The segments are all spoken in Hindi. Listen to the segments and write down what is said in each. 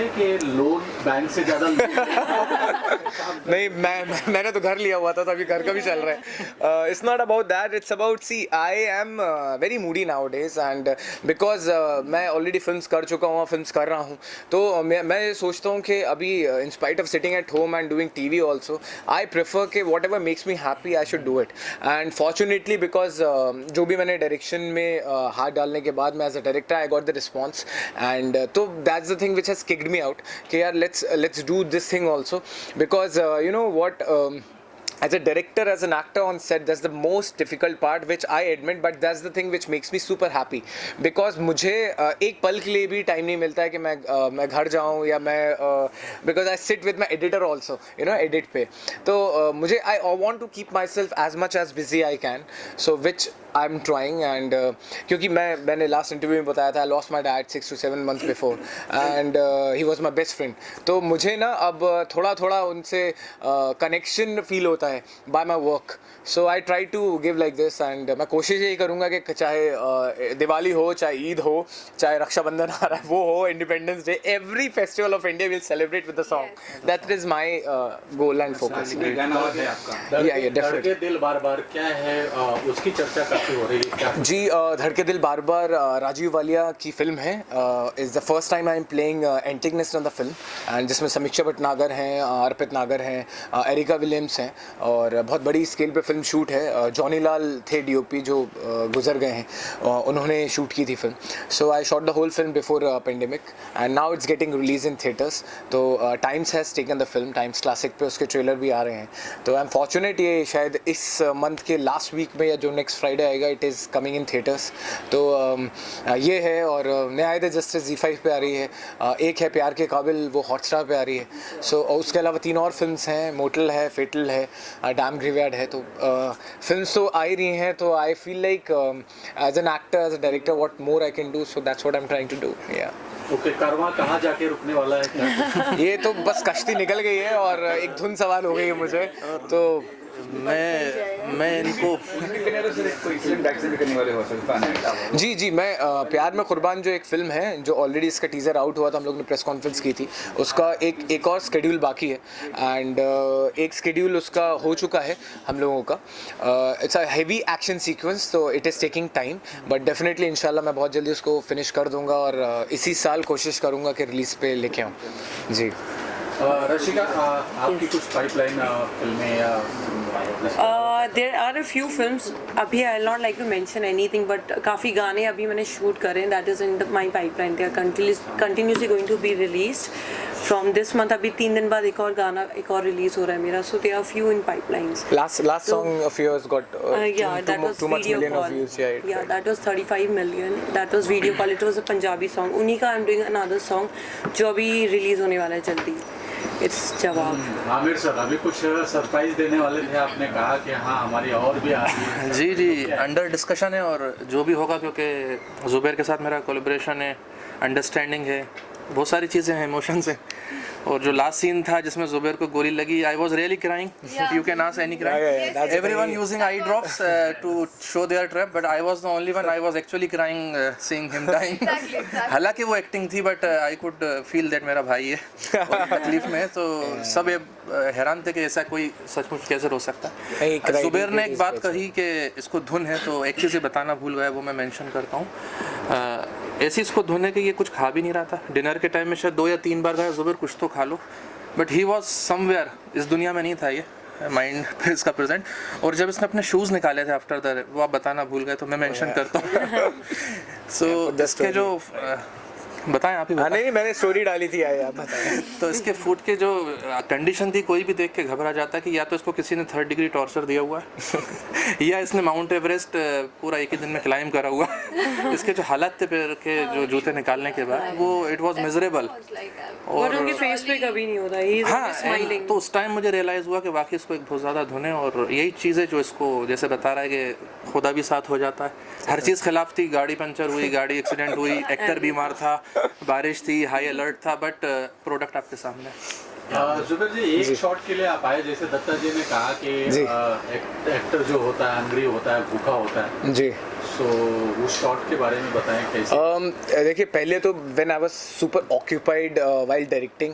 हैं कि लोन बैंक से ज़्यादा नहीं, मैंने तो घर लिया हुआ था, तो अभी घर का भी चल रहा है. It's not about that. It's about, see, I am very moody nowadays, and because मैं already films कर चुका हूँ, films कर रहा हूँ, तो मैं सोचता हूँ कि अभी in spite of sitting at home and doing TV also, I prefer कि whatever makes me happy, I should do it. And fortunately, because जो भी मैंने direction में हाथ डालने के बाद मैं as a director I got the response, and तो that's the thing which has kicked me out कि यार let's do this thing also, because you know what, as a director, as an actor on set, that's the most difficult part, which I admit, but that's the thing which makes me super happy, because मुझे एक पल के लिए भी टाइम नहीं मिलता है कि मैं घर जाऊँ या मैं because I sit with my editor also, you know, edit पे, तो मुझे I want to keep myself as much as busy I can, so which I'm trying, and क्योंकि मैंने last interview में बताया था I lost my dad 6 to 7 months before, and he was my best friend, तो मुझे ना अब थोड़ा थोड़ा उनसे connection feel होता है by my work, so I try to give like this, and मैं कोशिश यही करूँगा कि चाहे दिवाली हो, चाहे ईद हो, चाहे रक्षाबंधन आ रहा है वो हो, independence day, every festival of India will celebrate with the song. That is my goal and focus. गाना है आपका Yeah, definitely. धड़के दिल बार बार क्या है, उसकी चर्चा काफ़ी हो रही है क्या? जी, धड़के दिल बार बार राजीव वालिया की फिल्म है. Is the first time I am playing antagonist on the film, and जिसमें समीक्षा भटनागर हैं, अर्पित नागर हैं, एरिका विलियम्स हैं, और बहुत बड़ी स्केल पे फिल्म शूट है. जॉनी लाल थे डीओपी जो गुजर गए हैं, उन्होंने शूट की थी film. So I shot the whole film before pandemic, and now it's getting release in theatres. तो Times has taken the film, Times classic पे उसके ट्रेलर भी आ रहे हैं. तो आई एम फॉर्चुनेट, ये शायद इस मंथ के लास्ट वीक में या जो नेक्स्ट फ्राइडे आएगा, it is coming in theatres. तो ये है, और न्याय दे जस्टिस Z5 पे आ रही है, एक है प्यार के काबिल, वो हॉटस्टार पे आ रही है. सो उसके अलावा 3 और फिल्म्स हैं, मोटल है, फेटल है, डैम ग्रेवयार्ड है. तो फिल्म्स तो आ ही रही हैं, तो I feel like as an actor, as a director, what more I can do, so that's what I am trying to do. या ओके, कारवां कहाँ जाके रुकने वाला है क्या? ये तो बस कश्ती निकल गई है और एक धुन सवाल हो गई है मुझे. तो मैं इनको जी, मैं प्यार में कुर्बान जो एक फ़िल्म है, जो ऑलरेडी इसका टीज़र आउट हुआ था, हम लोग ने प्रेस कॉन्फ्रेंस की थी, उसका एक और स्केड्यूल बाकी है, एंड एक स्केड्यूल उसका हो चुका है हम लोगों का. It's a heavy action sequence, तो it is taking time, but definitely इंशाल्लाह मैं बहुत जल्दी उसको फिनिश कर दूंगा, और इसी साल कोशिश करूंगा कि रिलीज़ पे लेके आऊँ. जी. रशिका, आपकी कुछ पाइपलाइन फिल्में या There are a few films. अभी I will not like to mention anything, but काफ़ी गाने अभी मैंने शूट करे हैं. That is in my pipeline. They are continuously going to be released from this month. अभी 3 दिन बाद एक और गाना रिलीज हो रहा है मेरा. So there are few in pipelines. Last song of yours got yeah, that was too much Video million Call. of views. Yeah, that was 35 million. That was Video Call. It was a Punjabi song. उन्हीं का I'm doing another song जो अभी रिलीज होने वाला है जल्दी. It's जवाब. आमिर सर, अभी कुछ सरप्राइज देने वाले थे, आपने कहा कि हाँ हमारी और भी आ रही है. जी अंडर डिस्कशन है, और जो भी होगा, क्योंकि ज़ुबैर के साथ मेरा कोलैबोरेशन है, अंडरस्टैंडिंग है, बहुत सारी चीज़ें हैं, इमोशंस हैं. और जो लास्ट सीन था जिसमें ज़ुबैर को गोली लगी, I was really crying. You can ask any crying. Everyone using eye drops to show their trap, but I was the only one. I was actually crying seeing him dying. हालांकि वो एक्टिंग थी, but I could feel that मेरा भाई है और तकलीफ में है. तो सब ये हैरान थे कि ऐसा कोई सचमुच कैसे हो सकता है. ज़ुबैर ने एक बात कही कि इसको धुन है, तो एक चीज़ बताना भूल गया, वो मैं मेंशन करता हूँ. ऐसी इसको धुन है कि ये कुछ खा भी नहीं रहा था. डिनर के टाइम में शायद 2 या 3 बार कहा, ज़ुबैर कुछ तो खा लो, बट ही वॉज समवेयर, इस दुनिया में नहीं था ये, माइंड पे इसका प्रेजेंट. और जब इसने अपने शूज़ निकाले थे आफ्टर द, वो आप बताना भूल गए, तो मैं मेंशन करता हूँ. सो इसके जो बताएं आप ही बताएं. नहीं, मैंने स्टोरी डाली थी, आप बताएं. तो इसके फूड के जो कंडीशन थी, कोई भी देख के घबरा जाता कि या तो इसको किसी ने 3rd डिग्री टॉर्चर दिया हुआ है या इसने माउंट एवरेस्ट पूरा एक ही दिन में क्लाइंब करा हुआ. इसके जो हालात थे पैर के, जो जूते निकालने के बाद, वो इट वाज मिजरेबल. और उनके फेस पे कभी नहीं होता, ही इज स्माइलिंग. तो उस टाइम मुझे रियलाइज़ हुआ कि वाकई इसको एक बहुत ज़्यादा धुन है, और यही चीज़ है जो इसको जैसे बता रहा है कि खुदा भी साथ हो जाता है. हर चीज़ खिलाफ थी, गाड़ी पंचर हुई, गाड़ी एक्सीडेंट हुई, एक्टर बीमार था, बारिश थी, हाई अलर्ट था, बट प्रोडक्ट आपके सामने. ज़ुबैर जी, एक शॉट के लिए आप आए, जैसे दत्ता जी ने कहा कि एक्टर जो होता है हंग्री होता है, भूखा होता है. जी. सो उस शॉट के बारे में बताएं कैसे। देखिए पहले तो when I was super occupied while directing,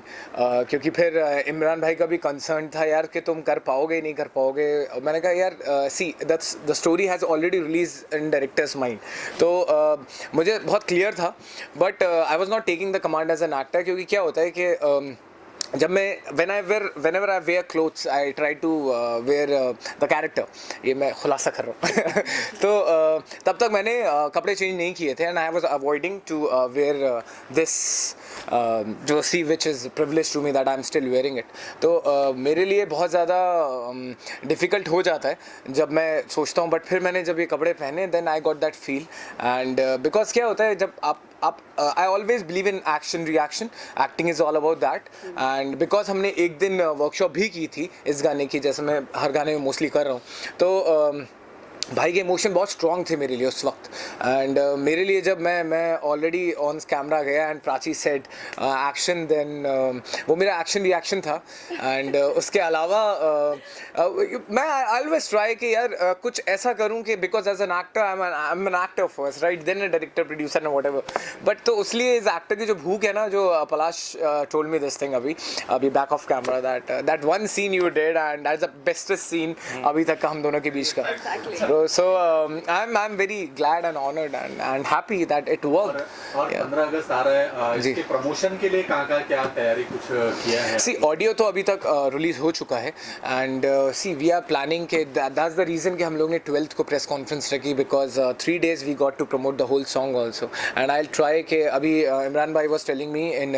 क्योंकि फिर इमरान भाई का भी कंसर्न था यार कि तुम कर पाओगे नहीं कर पाओगे। मैंने कहा यार see that's the story has already release in director's mind, तो मुझे बहुत क्लियर था, but I was not taking the command as an actor, क्योंकि क्या होता है कि जब मैं whenever I wear clothes I try to wear the character, ये मैं खुलासा कर रहा हूँ तो तब तक मैंने कपड़े चेंज नहीं किए थे, and I was avoiding to wear this jersey which is privilege to me that I'm still wearing it. तो मेरे लिए बहुत ज़्यादा डिफ़िकल्ट हो जाता है जब मैं सोचता हूँ, बट फिर मैंने जब ये कपड़े पहने then I got that feel, and because क्या होता है जब आप I always believe in action reaction, acting is all about that, and because हमने एक दिन वर्कशॉप भी की थी इस गाने की, जैसे मैं हर गाने में मोस्टली कर रहा हूँ, तो भाई के इमोशन बहुत स्ट्रॉन्ग थे मेरे लिए उस वक्त, एंड मेरे लिए जब मैं ऑलरेडी ऑन कैमरा गया and Prachi said action, then वो मेरा एक्शन रिएक्शन था, एंड उसके अलावा मैं आई ऑलवेज ट्राई कि यार कुछ ऐसा करूं कि because as an actor I am an actor first, right, then a director producer and whatever, but तो उसलिए इस एक्टर की जो भूख है ना, जो Palash told me this thing अभी back of camera, that one scene you did and that's the bestest scene अभी तक का हम दोनों के बीच का। So I'm very glad and honored and happy that it worked. और 15 अगस्त आ रहा है, इसके प्रमोशन के लिए कहाँ क्या तैयारी कुछ किया है? See, ऑडियो तो अभी तक रिलीज हो चुका है, and see we are planning के दैट्स द रीज़न कि हम लोग ने 12th को प्रेस कॉन्फ्रेंस रखी, बिकॉज 3 days we got to promote the whole song also, and I try के अभी इमरान भाई was telling me in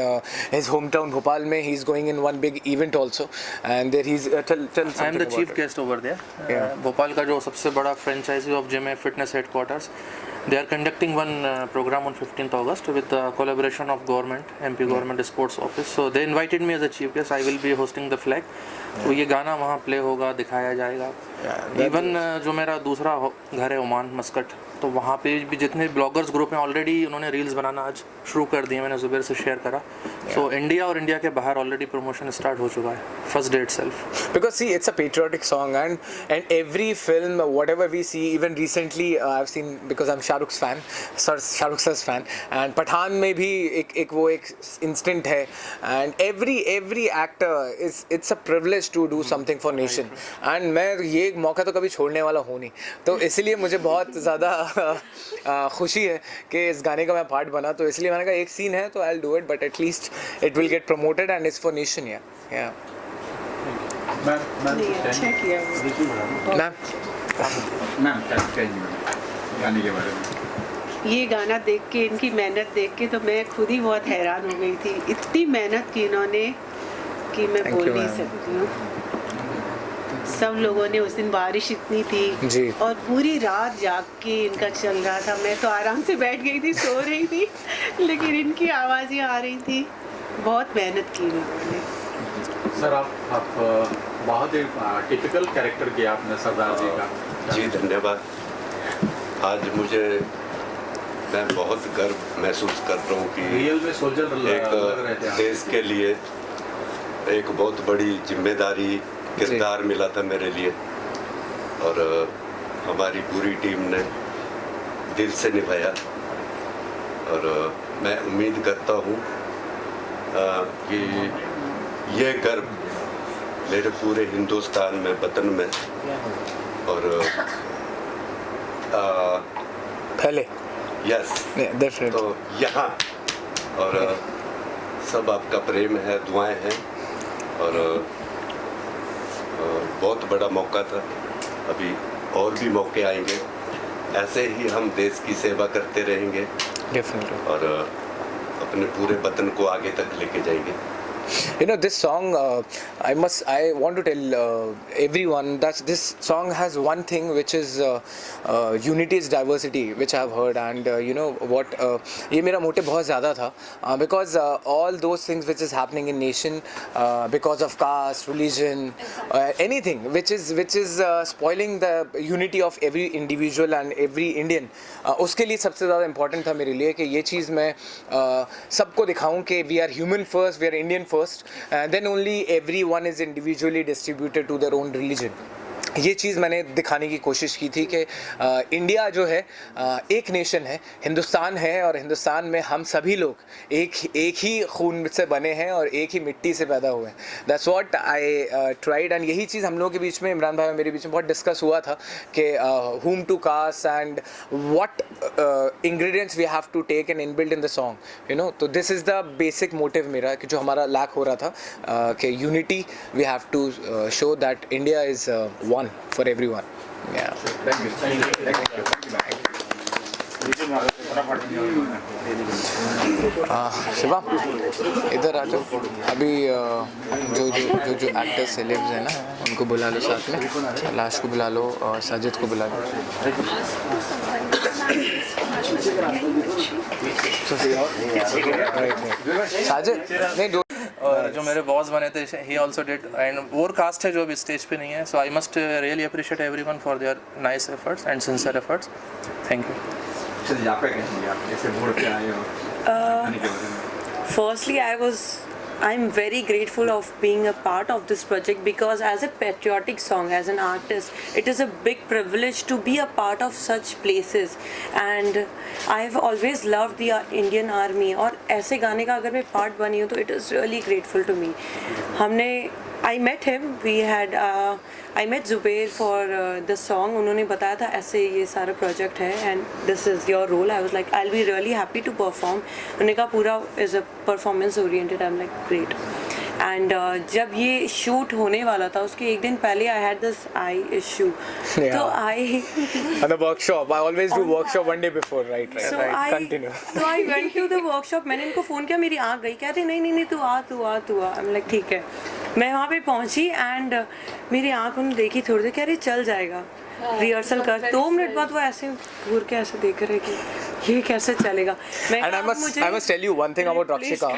his home town Bhopal में he is going in one big event also, and there he is I am the chief guest over there. Bhopal का जो सबसे बड़ा franchisee of Gym Fitness headquarters, they are conducting one program on 15th August with the collaboration of government, MP government sports office, so they invited me as a chief guest. I will be hosting the flag, तो ये गाना वहाँ प्ले होगा, दिखाया जाएगा। इवन जो मेरा दूसरा घर है ओमान मस्कट, तो वहाँ पे भी जितने ब्लॉगर्स ग्रुप हैं ऑलरेडी उन्होंने रील्स बनाना आज शुरू कर दिए, मैंने जुबैर से शेयर करा, सो इंडिया और इंडिया के बाहर ऑलरेडी प्रमोशन स्टार्ट हो चुका है first day itself. Because see it's a patriotic song, and every film whatever we see, even recently I have seen, because I am Shahrukh sir's fan, and Pathaan में भी एक इंस्टेंट है, and every actor it's a privilege to do something for nation, and मैं ये मौका तो कभी छोड़ने वाला हूँ नहीं, तो इसलिए मुझे बहुत ज़्यादा खुशी है कि इस गाने का मैं पार्ट बना, तो इसलिए मैंने कहा एक सीन है तो I will do it, but at least it will get promoted and it's for nation. या मैम गाने के बारे में? ये गाना देख के, इनकी मेहनत देख के तो मैं खुद ही बहुत हैरान हो गई थी, इतनी मेहनत की इन्होंने कि मैं बोल नहीं सकती हूँ। सब लोगों ने, उस दिन बारिश इतनी थी और पूरी रात जाग के इनका चल रहा था, मैं तो आराम से बैठ गई थी, सो रही थी, लेकिन इनकी आवाज़ें आ रही थी, बहुत मेहनत की इन्होंने। सर आप बहुत ही टिपिकल कैरेक्टर किया आपने सरदार जी का। जी धन्यवाद। आज मैं बहुत गर्व महसूस कर रहा हूँ कि रियल में सोल्जर एक देश के लिए एक बहुत बड़ी जिम्मेदारी किरदार मिला था मेरे लिए, और हमारी पूरी टीम ने दिल से निभाया, और मैं उम्मीद करता हूँ कि ये गर्व मेरे पूरे हिंदुस्तान में, वतन में, और पहले यस तो यहाँ, और सब आपका प्रेम है, दुआएं हैं, और बहुत बड़ा मौका था, अभी और भी मौके आएंगे, ऐसे ही हम देश की सेवा करते रहेंगे और अपने पूरे वतन को आगे तक लेके जाएंगे। You know, this song, I want to tell everyone that this song has one thing, which is unity is diversity, which I have heard, and you know what, ये मेरा मोटिव बहुत ज़्यादा था, because all those things which is happening in nation, because of caste, religion, anything which is spoiling the unity of every individual and every Indian, उसके लिए सबसे ज़्यादा important था मेरे लिए कि ये चीज़ मैं सबको दिखाऊं कि we are human first, we are Indian first, and then only everyone is individually distributed to their own religion. ये चीज़ मैंने दिखाने की कोशिश की थी कि इंडिया जो है एक नेशन है, हिंदुस्तान है, और हिंदुस्तान में हम सभी लोग एक ही खून से बने हैं और एक ही मिट्टी से पैदा हुए हैं. That's what I tried. And यही चीज़ हम लोगों के बीच में, इमरान भाई और मेरे बीच में बहुत डिस्कस हुआ था कि whom to cast and what ingredients we have to take and inbuilt in the song, you know. तो this is the basic motive मेरा, कि जो हमारा लैक हो रहा था कि unity we have to show that India is one for everyone. Yeah. Thank you. Shiva इधर आ जाओ. अभी जो एक्टर सेलेब्स हैं ना, उनको बुला लो साथ में. लाश को बुला लो और साजिद को बुला लो. साजिद नहीं, और जो मेरे बॉस बने थे ही ऑल्सो डिड, एंड और कास्ट है जो अभी स्टेज पे नहीं है. So I must really appreciate everyone for their nice efforts and sincere efforts. Thank you. चलिए आप क्या कहेंगे, आप ऐसे मोड़ पे आए हो गाने के बारे में? Firstly, I'm very grateful of being a part of this project, because as a patriotic song, as an artist, it is a big privilege to be a part of such places. And I've always loved the Indian Army, और ऐसे गाने का अगर मैं part बनी हूँ तो it is really grateful to me. I met him. I met Zubair for the song. उन्होंने बताया था ऐसे ये सारा project है and this is your role. I was like, I'll be really happy to perform. उन्होंने कहा पूरा is a performance oriented. I'm like, great. And जब ये shoot होने वाला था उसके एक दिन पहले I had this eye issue. Yeah. तो I on the workshop, I always do workshop one day before, right? So Right. Continue. So I went to the workshop. मैंने इनको फ़ोन किया, मेरी आँख गई. कहते नहीं तू आ. I'm like ठीक है. मैं वहाँ पे पहुँची and मेरी आँख उन्होंने देखी थोड़ी देर, कह रही चल जाएगा, रिहर्सल कर. 2 मिनट बाद वो ऐसे घूर के ऐसे देख रहे कि ये कैसे चलेगा. And I must tell you one thing about Rakshika.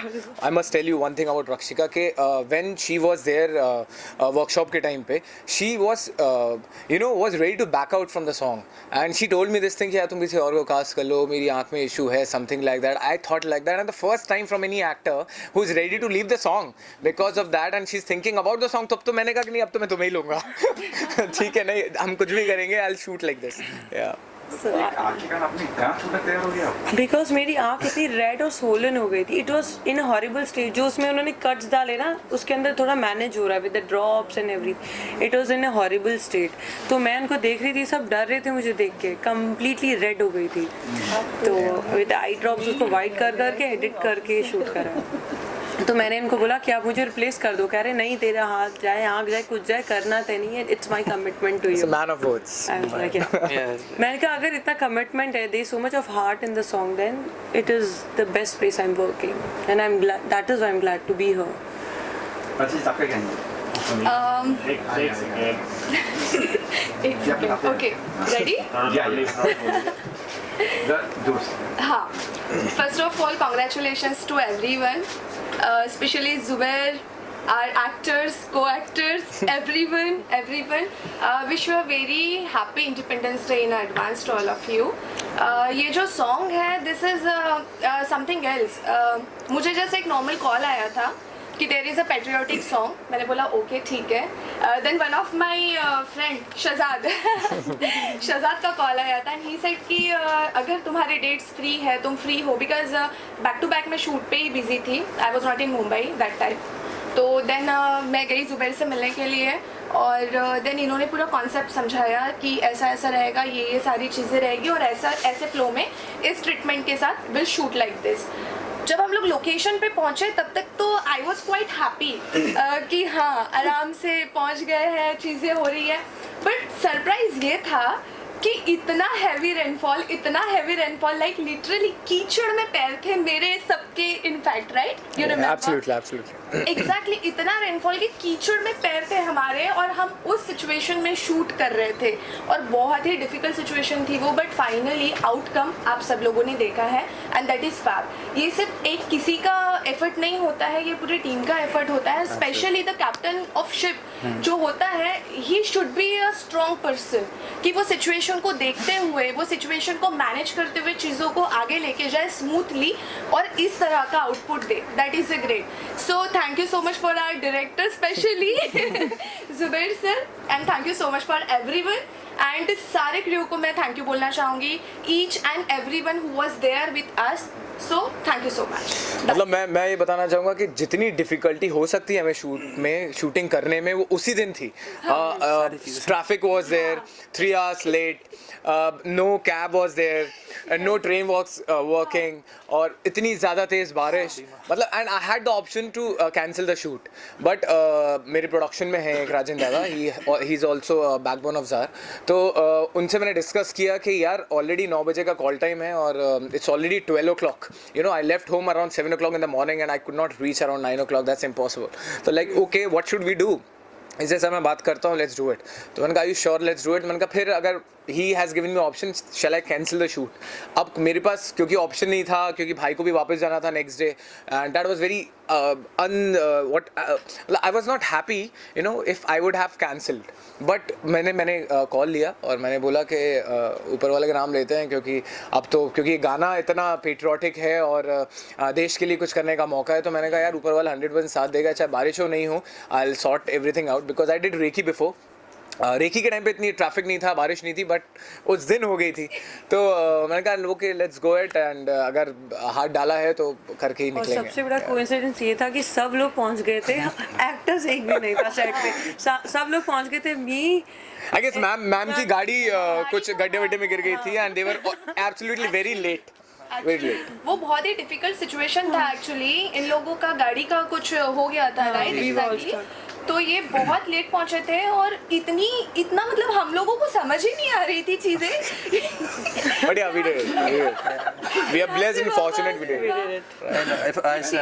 I must tell you one thing about Rakshika कि when she was there workshop के time पे, she was was ready to back out from the song, and she told me this thing कि यार तुम किसी और को cast कर लो, मेरी आँख में issue है, something like that. I thought like that, and the first time from any actor who is ready to leave the song because of that, and she's thinking about the song. तब तो मैंने कहा कि नहीं, अब तो मैं तुम्हें ही लूँगा. ठीक है, नहीं हम कुछ भी करेंगे. I'll shoot like this. Yeah. Because मेरी आँख इतनी रेड और सोलन हो गई थी. It was in horrible stage. जो उसमें उन्होंने कट्स डाले ना, उसके अंदर थोड़ा मैनेज हो रहा है with the drops and everything. It was in a horrible state. तो मैं उनको देख रही थी, सब डर रहे थे मुझे देख के. कम्प्लीटली रेड हो गई थी. तो विद आई ड्रॉप्स उसको वाइट कर करके एडिट करके शूट करा. तो मैंने इनको बोला कि आप मुझे रिप्लेस कर दो. कह रहे नहीं, तेरा हाथ जाए, आँख जाए, कुछ जाए, करना तो नहीं है. It's my commitment to you. Man of words. मैंने कहा अगर इतना कमिटमेंट है, they so much of heart in the song, then it is the best place I am working, and I am glad, that is I am glad to be here. अच्छा, आप क्या कहेंगे? एक सेकंड. Okay, ready? हाँ. First of all, congratulations to everyone, especially Zubair, our actors, co-actors, everyone. Wish you a very happy Independence Day in advance to all of you. ये जो song है, this is something else. मुझे जैसे एक normal call आया था कि there is a patriotic song. मैंने बोला ओके ठीक है. Then one of my friend Shahzad का कॉल आया था, एंड ही सेड कि अगर तुम्हारे डेट्स फ्री है, तुम फ्री हो, बिकॉज बैक टू बैक मैं शूट पे ही बिजी थी. I was not in Mumbai that time. तो देन मैं गई जुबैर से मिलने के लिए, और देन इन्होंने पूरा कॉन्सेप्ट समझाया कि ऐसा ऐसा रहेगा, ये सारी चीज़ें रहेगी, और ऐसे फ्लो में इस ट्रीटमेंट के साथ विल शूट लाइक दिस. जब हम लोग लोकेशन पे पहुंचे तब तक तो आई वॉज क्वाइट हैप्पी कि हाँ आराम से पहुंच गए हैं, चीज़ें हो रही है. बट सरप्राइज ये था कि इतना हैवी रेनफॉल लाइक लिटरली कीचड़ में पैर थे मेरे सबके. In fact right, you remember? Exactly, इतना रेनफॉल कि कीचड़ में पैर थे हमारे, और हम उस सिचुएशन में शूट कर रहे थे, और बहुत ही डिफिकल्ट सिचुएशन थी वो. बट फाइनली आउटकम आप सब लोगों ने देखा है, एंड दैट इज़ फैब. ये सिर्फ एक किसी का एफर्ट नहीं होता है, ये पूरी टीम का एफर्ट होता है. Specially the captain of ship जो होता है, he should be a strong person कि वो सिचुएशन को देखते हुए, वो सिचुएशन को मैनेज करते हुए चीज़ों को आगे लेके जाए स्मूथली और इस तरह का आउटपुट दे. That is a great. So thank you so much for our director specially Zubair sir, and thank you so much for everyone. And सारे क्रू को मैं थैंक यू बोलना चाहूँगी, each and everyone who was there with us. So thank you so much. मतलब मैं ये बताना चाहूँगा कि जितनी डिफ़िकल्टी हो सकती है हमें शूटिंग करने में, वो उसी दिन थी. Traffic was there, 3 hours late, no cab was there, no train was working, और इतनी ज़्यादा तेज़ बारिश, मतलब and I had the option to cancel the shoot. But मेरे प्रोडक्शन में है एक Rajan dada, he is also backbone of Jar. तो उनसे मैंने डिस्कस किया कि यार ऑलरेडी 9 बजे का कॉल टाइम है और it's already 12 o'clock. You know, I left home around 7 o'clock in the morning and I could not reach around 9 o'clock. That's impossible. So like, okay, what should we do? इसे सर मैं बात करता हूँ, लेट्स डू इट. तो मैंने कहा you sure let's do it. मैंने कहा फिर अगर he has given me option, shall I cancel the shoot. अब मेरे पास क्योंकि ऑप्शन नहीं था, क्योंकि भाई को भी वापस जाना था next day, and that was very I was not happy, you know, if I would have cancelled. But मैंने कॉल लिया और मैंने बोला कि ऊपर वाले का नाम लेते हैं, क्योंकि अब तो क्योंकि गाना इतना पेट्रियाटिक है और देश के लिए कुछ करने का मौका है, तो मैंने कहा यार ऊपर वाला 100% साथ देगा, चाहे बारिश हो नहीं हो, I will sort everything out. Because I did recce before. Recce के टाइम पे इतनी ट्रैफिक नहीं था, बारिश नहीं थी, बट उस दिन हो गई थी. तो मैंने कहा okay let's go it, and अगर हाथ डाला है तो करके ही और निकलेंगे. सबसे बड़ा कोइंसिडेंस ये था कि सब लोग पहुंच गए थे, एक्टर्स एक भी नहीं था सेट पे. सब लोग पहुंच गए थे. मी आई गेस मैम की गाड़ी कुछ गड्ढे वड्ढे में गिर गई थी, and they were absolutely very late. वो बहुत ही डिफिकल्ट सिचुएशन था एक्चुअली. इन लोगों का गाड़ी का कुछ हो गया था, राइट? एग्जैक्टली. तो ये बहुत लेट पहुंचे थे और इतना मतलब हम लोगों को समझ ही नहीं आ रही थी चीजें. But yeah, we did it. We are blessed and fortunate we did it. And if I say,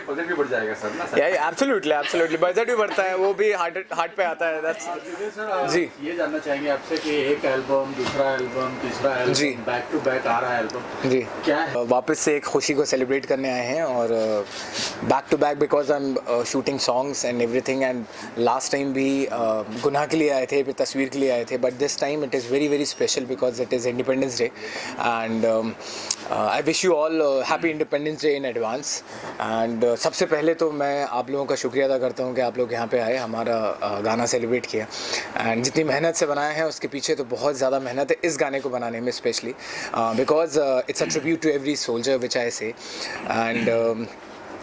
budget भी बढ़ जाएगा सर ना. Yeah, absolutely. बजट भी बढ़ता है, वो भी हार्ट पे आता है. That's सर जी. ये जानना चाहेंगे आपसे कि एक एल्बम, दूसरा एल्बम, तीसरा जी. एल्बम, बैक टू बैक आ रहा है एल्बम, जी क्या है? वापस से एक खुशी को सेलिब्रेट करने आए हैं, और back to back because I am shooting songs and everything. And last time भी गुनाह के लिए आए थे, फिर तस्वीर के लिए आए थे, but this time it is very very special because it is independence day. And I wish you all happy independence day in advance. And सबसे पहले तो मैं आप लोगों का शुक्रिया अदा करता हूँ कि आप लोग यहाँ पे आए, हमारा गाना सेलिब्रेट किया. एंड जितनी मेहनत से बनाया है उसके पीछे तो बहुत ज़्यादा मेहनत है इस गाने को बनाने में, specially because it's a tribute to every soldier which I say. And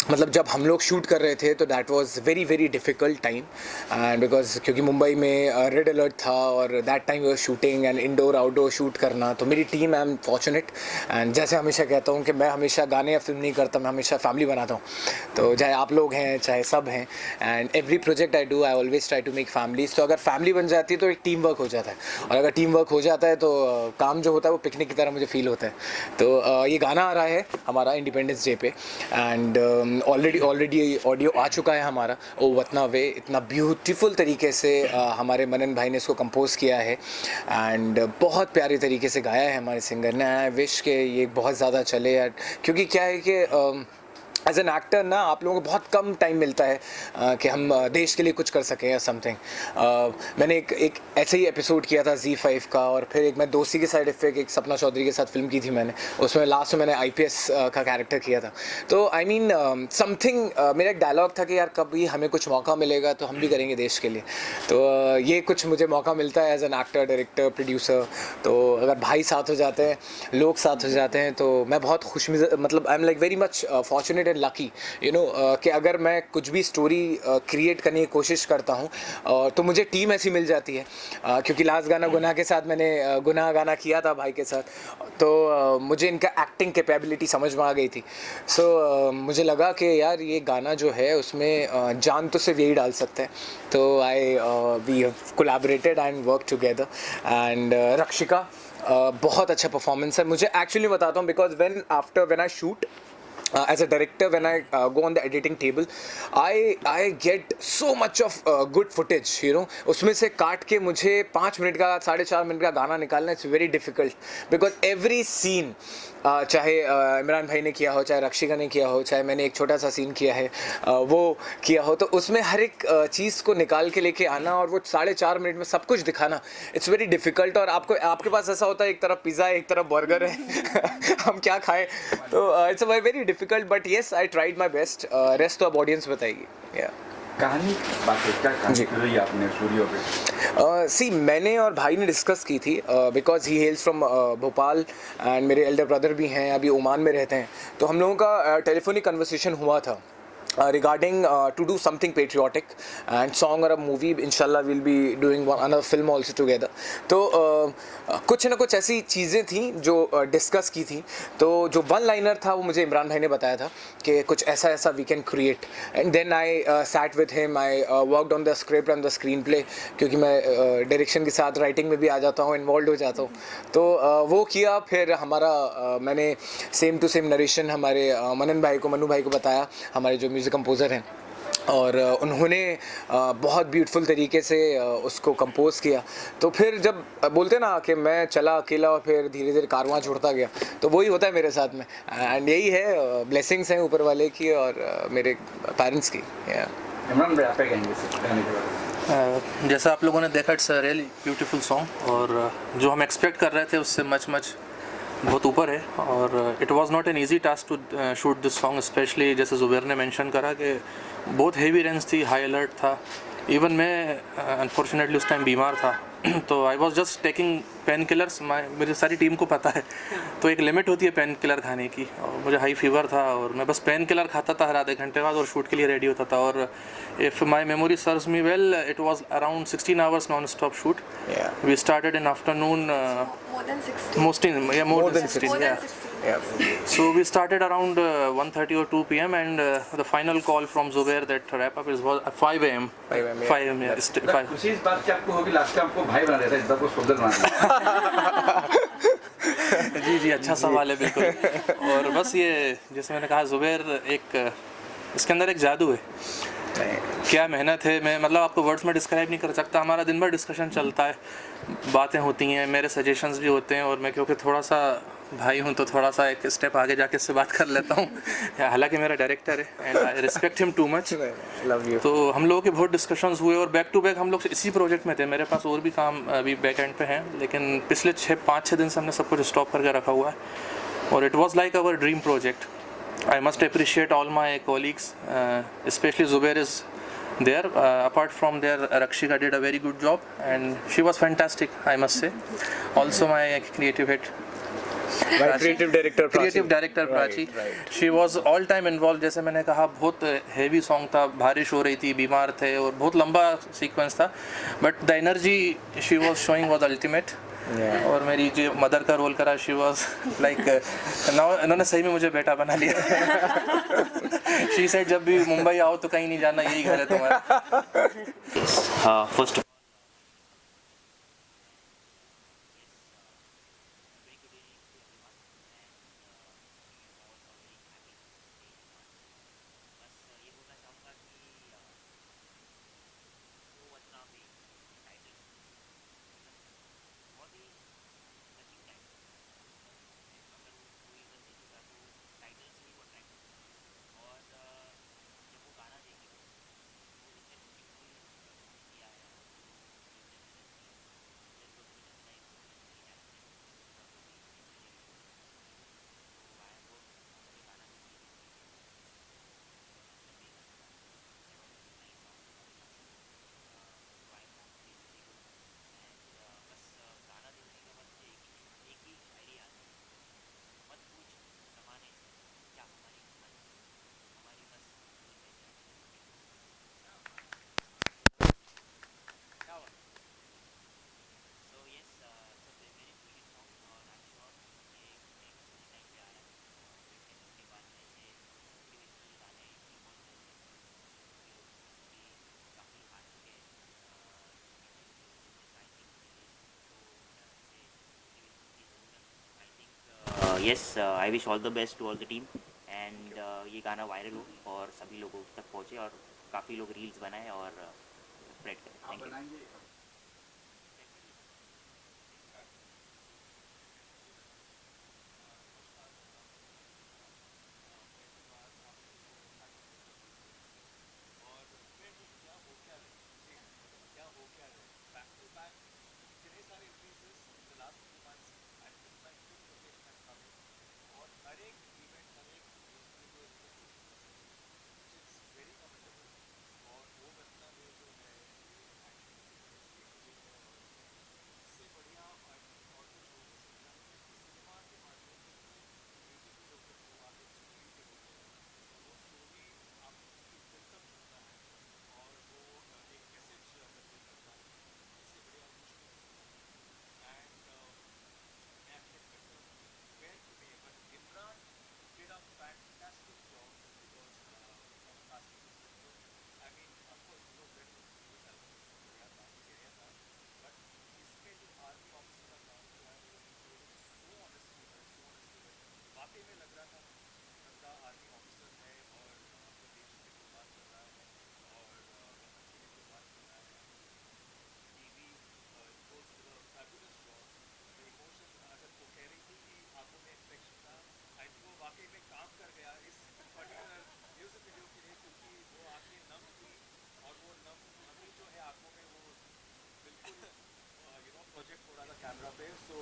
मतलब जब हम लोग शूट कर रहे थे तो that was very very difficult time, and because क्योंकि मुंबई में रेड अलर्ट था और that time we were shooting and indoor outdoor shoot करना. तो मेरी team, I am fortunate. And जैसे हमेशा कहता हूँ कि मैं हमेशा गाने या फिल्म नहीं करता, मैं हमेशा फैमिली बनाता हूँ. तो चाहे आप लोग हैं, चाहे सब हैं, and every project I do I always try to make families. तो अगर फैमिली बन जाती है तो एक टीम वर्क हो जाता है, और अगर टीम वर्क हो जाता है तो काम जो होता है वो पिकनिक की तरह मुझे फील होता है. तो ये गाना आ रहा है हमारा इंडिपेंडेंस डे पे, एंड ऑलरेडी ऑडियो आ चुका है हमारा, ओ वतना वे. इतना ब्यूटीफुल तरीके से हमारे मनन भाई ने इसको कंपोज किया है, एंड बहुत प्यारे तरीके से गाया है हमारे सिंगर ने. आई विश के ये बहुत ज़्यादा चले यार, क्योंकि क्या है कि एज एन एक्टर ना आप लोगों को बहुत कम टाइम मिलता है कि हम देश के लिए कुछ कर सकें या समथिंग. मैंने एक ऐसे ही एपिसोड किया था Z5 का, और फिर एक मैं दोस्ती के साइड इफेक्ट एक सपना चौधरी के साथ फिल्म की थी मैंने, उसमें लास्ट में मैंने IPS का कैरेक्टर किया था. तो आई मीन समथिंग, मेरा एक डायलॉग था कि यार कभी हमें कुछ मौका मिलेगा तो हम भी करेंगे देश के लिए. तो ये कुछ मुझे मौका मिलता है as an actor, director, producer. तो अगर भाई साथ हो जाते हैं, लोग साथ हो जाते हैं, तो मैं बहुत खुश, मतलब I am like very much fortunate and lucky, you know, कि अगर मैं कुछ भी स्टोरी क्रिएट करने की कोशिश करता हूँ तो मुझे टीम ऐसी मिल जाती है. क्योंकि लास्ट गाना गुनाह के साथ मैंने गुनाह गाना किया था भाई के साथ, तो मुझे इनका एक्टिंग कैपेबिलिटी समझ में आ गई थी. सो मुझे लगा कि यार ये गाना जो है उसमें जान तो सिर्फ यही डाल सकते हैं. तो we have collaborated and work together. And Rakshika बहुत अच्छा परफॉर्मेंस है. मुझे एक्चुअली बताता हूँ, because when I shoot as a director, when I go on the editing table, I get so much of good footage, you know. उसमें से काट के मुझे 5 मिनट का 4.5 मिनट का गाना निकालना it's very difficult, because every scene, चाहे इमरान भाई ने किया हो, चाहे रक्षिका ने किया हो, चाहे मैंने एक छोटा सा सीन किया है, वो किया हो, तो उसमें हर एक चीज़ को निकाल के लेके आना और वो 4.5 मिनट में सब कुछ दिखाना, इट्स वेरी डिफिकल्ट. और आपके पास ऐसा होता है, एक तरफ पिज़्ज़ा है, एक तरफ बर्गर है हम क्या खाएं, तो it's very difficult, but yes I tried my best. Rest तो अब ऑडियंस बताएगी. कहानी बात है, क्या कहानी रही आपने स्टूडियो पे? सी मैंने और भाई ने डिस्कस की थी, because he हेल्स from Bhopal and मेरे एल्डर ब्रदर भी हैं, अभी ओमान में रहते हैं, तो हम लोगों का टेलीफोनिक कन्वर्सेशन हुआ था regarding to do something patriotic and song or a movie. Inshallah we'll be doing another film also together. तो कुछ ना कुछ ऐसी चीज़ें थी जो डिस्कस की थी. तो जो वन लाइनर था वो मुझे इमरान भाई ने बताया था कि कुछ ऐसा ऐसा we can create, and then I sat with him, I worked on the script and the screenplay, क्योंकि मैं डायरेक्शन के साथ राइटिंग में भी आ जाता हूँ, इन्वॉल्व हो जाता हूँ. तो वो किया. फिर हमारा मैंने सेम टू सेम नरेशन हमारे मनु भाई को बताया, हमारे जो म्यूज़िक कंपोज़र हैं, और उन्होंने बहुत ब्यूटीफुल तरीके से उसको कंपोज़ किया. तो फिर जब बोलते ना कि मैं चला अकेला और फिर धीरे धीरे कारवां जुड़ता गया, तो वही होता है मेरे साथ में. एंड यही है, ब्लेसिंग्स हैं ऊपर वाले की और मेरे पेरेंट्स की. इमरान भाई, आप क्या कहेंगे इस गाने के बारे में? जैसा आप लोगों ने देखा, it's a really beautiful song, और जो हम एक्सपेक्ट कर रहे थे उससे मच बहुत ऊपर है. और it was not an easy task to shoot this song, specially जैसे जुबैर ने मेंशन करा कि बहुत हेवी रेंज थी, हाई अलर्ट था. इवन मैं अनफॉर्चुनेटली उस टाइम बीमार था, तो I was just taking painkillers. मेरी सारी टीम को पता है, तो एक लिमिट होती है पेन किलर खाने की, और मुझे हाई फीवर था और मैं बस पेन किलर खाता था हर आधे घंटे बाद और शूट के लिए रेडी होता था. और if my memory serves me well, it was around 16 hours non stop shoot. We started in afternoon, more than 60. more than 16, More yeah. than 60. So we started around 1:30 or 2 p.m. and the final call from Zubair that wrap up was 5 a.m. 5 a.m., yeah. 5 a.m. Yeah. Five. खुशी इस बात की आपको होगी, लास्ट टाइम आपको भाई बना दिया था, इस बार को सोल्जर बना दिया. जी अच्छा सवाल है बिल्कुल. और बस ये जैसे मैंने कहा, जुबैर एक इसके अंदर एक जादू है, क्या मेहनत है. मैं मतलब आपको वर्ड्स में डिस्क्राइब नहीं कर सकता. हमारा दिन भर डिस्कशन चलता है, बातें होती हैं, मेरे सजेशंस भी होते हैं, और मैं क्योंकि थोड़ा सा भाई हूँ तो थोड़ा सा एक स्टेप आगे जाके इससे बात कर लेता हूँ. हालांकि मेरा डायरेक्टर है and I respect him too much. Love you. तो हम लोगों के बहुत डिस्कशंस हुए और बैक टू बैक हम लोग इसी प्रोजेक्ट में थे. मेरे पास और भी काम अभी बैक एंड पे हैं, लेकिन पिछले 5-6 दिन से हमने सब कुछ स्टॉप करके रखा हुआ है, और it was like our dream project. I must appreciate all my colleagues, especially Zubair is there. Apart from there, Rakshika did a very good job and she was fantastic, I must say. Also my creative head, creative director Prachi, she was all time involve. जैसे मैंने कहा, बहुत हैवी सॉन्ग था, बारिश हो रही थी, बीमार थे और बहुत लंबा सीक्वेंस था, but the energy she was showing was ultimate. और मेरी जो मदर का रोल करा, शी वॉज लाइक, इन्होंने सही में मुझे बेटा बना लिया. शी सेड जब भी मुंबई आओ तो कहीं नहीं जाना, यही घर है तुम्हारा. हाँ, first yes, I wish all the best to all the team, and ये गाना वायरल हो और सभी लोगों तक पहुँचे और काफ़ी लोग रील्स बनाए और स्प्रेड करें। Thank you. कैमरा पे सो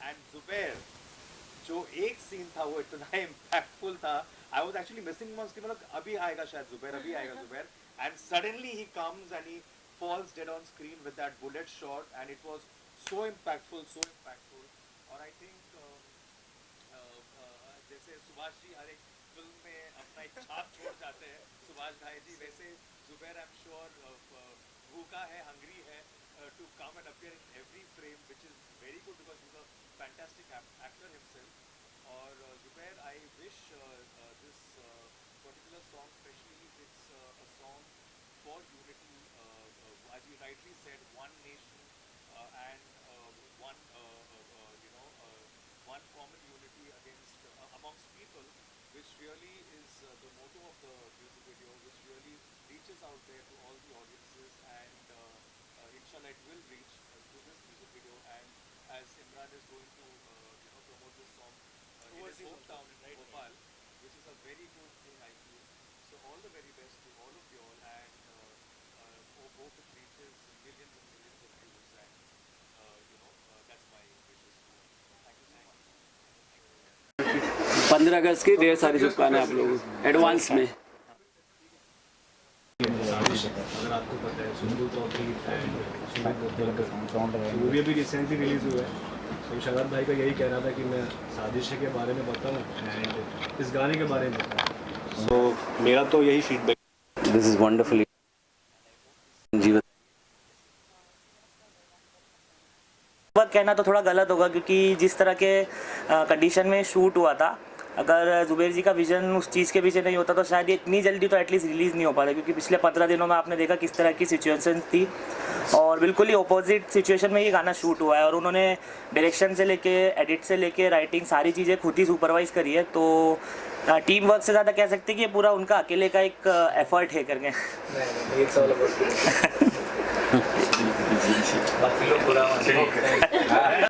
एंड जुबैर जो एक सीन था वो इतना इम्पैक्टफुल था आई वाज एक्चुअली मिसिंग कि मतलब अभी आएगा शायद जुबैर अभी आएगा Zubair and suddenly he comes and he falls dead on screen with that bullet shot and it was so impactful और आई थिंक जैसे सुभाष जी हर एक फिल्म में अपना एक छाप छोड़ जाते हैं सुभाष भाई जी वैसे जुबैर आई एम श्योर भूखा है हंग्री है to come and appear in every frame, which is very good because he's a fantastic actor himself. Or Zubair, I wish this particular song, especially, it's a song for unity. As you rightly said, one nation and one common unity against amongst people, which really is the motto of the music video, which really reaches out there to all the audiences and. Inshallah, it will reach through this music video, and as Imran is going to promote this song in his hometown in Bhopal, which is a very good thing I feel. So all the very best to all of you all, and hope it reaches millions and millions of views, and that's my wishes to all. Thank you so much. 15 अगस्त की ढेर सारी शुभकामनाएं आप लोगों को एडवांस में। अगर आपको पता है सुंदू तौफीक एंड मूवी अभी रिसेंटली रिलीज़ हुआ है तो शगत भाई का यही कहना था कि मैं साजिश के बारे में बताऊं एंड इस गाने के बारे में बताऊं सो मेरा तो यही फीडबैक दिस इज़ वंडरफुल जीवन कहना तो थोड़ा गलत होगा क्योंकि जिस तरह के कंडीशन में शूट हुआ था अगर जुबैर जी का विजन उस चीज़ के पीछे नहीं होता तो शायद ये इतनी जल्दी तो एटलीस्ट रिलीज़ नहीं हो पाता क्योंकि पिछले 15 दिनों में आपने देखा किस तरह की सिचुएशन थी और बिल्कुल ही अपोजिट सिचुएशन में ये गाना शूट हुआ है और उन्होंने डायरेक्शन से लेके एडिट से लेके राइटिंग सारी चीज़ें खुद ही सुपरवाइज़ करी है तो टीम वर्क से ज़्यादा कह सकते हैं कि ये पूरा उनका अकेले का एक एफर्ट है करके बाकी लोग पूरा